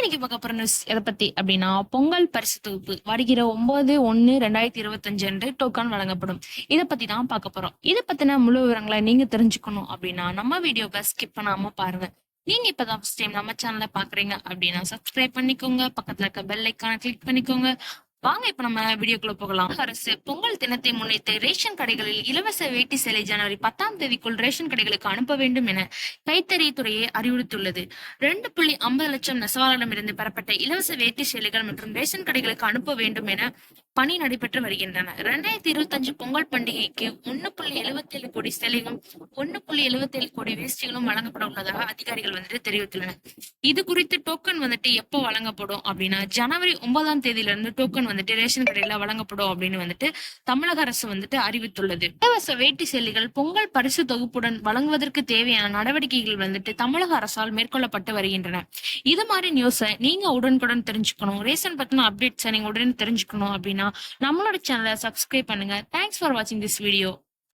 இன்னைக்கு பார்க்க போற நியூஸ் எதை பத்தி அப்படின்னா, பொங்கல் பரிசு தொகுப்பு வருகிற 9/1/2025 அன்று டோக்கன் வழங்கப்படும். இத பத்தி தான் பார்க்க போறோம். இத பத்தின முழு விவரங்களை நீங்க தெரிஞ்சுக்கணும் அப்படின்னா நம்ம வீடியோவை ஸ்கிப் பண்ணாம பாருங்க. நீங்க இப்பதான் ஃபர்ஸ்ட் டைம் நம்ம சேனலை பாக்குறீங்க அப்படின்னா சப்ஸ்கிரைப் பண்ணிக்கோங்க. பக்கத்துல இருக்க பெல் ஐக்கான கிளிக் பண்ணிக்கோங்க. வாங்க இப்ப நம்ம வீடியோக்குள்ள போகலாம். அரசு பொங்கல் தினத்தை முன்னிட்டு ரேஷன் கடைகளில் இலவச வேட்டி சேலை ஜனவரி 10ஆம் தேதிக்குள் ரேஷன் கடைகளுக்கு அனுப்ப வேண்டும் என கைத்தறித்துறையை அறிவுறுத்துள்ளது. 2.50 லட்சம் நெசவாளரிடமிருந்து பெறப்பட்ட இலவச வேட்டி சேலைகள் மற்றும் ரேஷன் கடைகளுக்கு அனுப்ப வேண்டும் என பணி நடைபெற்று வருகின்றன. 2025 பொங்கல் பண்டிகைக்கு 1.77 கோடி சேலைகளும் 1.77 கோடி வேஷ்டிகளும் வழங்கப்பட உள்ளதாக அதிகாரிகள் தெரிவித்துள்ளனர். இது குறித்து டோக்கன் எப்போ வழங்கப்படும் அப்படின்னா, ஜனவரி 9ஆம் தேதியிலிருந்து டோக்கன் ரேஷன் கடையில வழங்கப்படும் அப்படின்னு தமிழக அரசு அறிவித்துள்ளது. இலவச வேட்டி சேலைகள் பொங்கல் பரிசு தொகுப்புடன் வழங்குவதற்கு தேவையான நடவடிக்கைகள் தமிழக அரசால் மேற்கொள்ளப்பட்டு வருகின்றன. இது மாதிரி நியூஸை நீங்க உடனுக்குடன் தெரிஞ்சுக்கணும், ரேஷன் பத்தின அப்டேட்ஸை நீங்க உடனே தெரிஞ்சுக்கணும் அப்படின்னா நம்மளோட சேனலை சப்ஸ்கிரைப் பண்ணுங்க. தேங்க்ஸ் ஃபார் வாட்சிங் திஸ் வீடியோ.